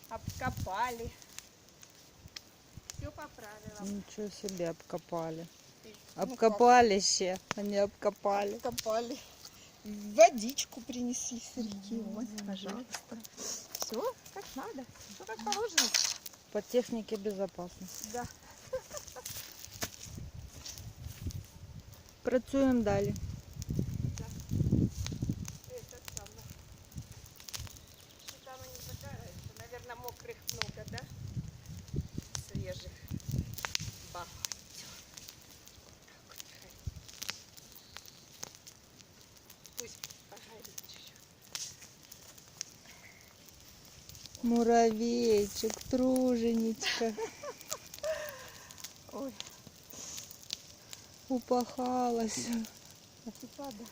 Обкопали. Все поправила. Ничего себе, обкопали. Ну, Обкопали ще, а не обкопали. Обкопали. Водичку принесли с реки. Вот, пожалуйста. Все как надо. Все как положено. По технике безопасности. Да. Працюємо далі. Это самое. Что там они загораются? Наверное, мокрых много, да? Свежих. Багать. Пусть погорит чуть-чуть. Муравейчик, труженечка. Ой, Упахалась. и падает.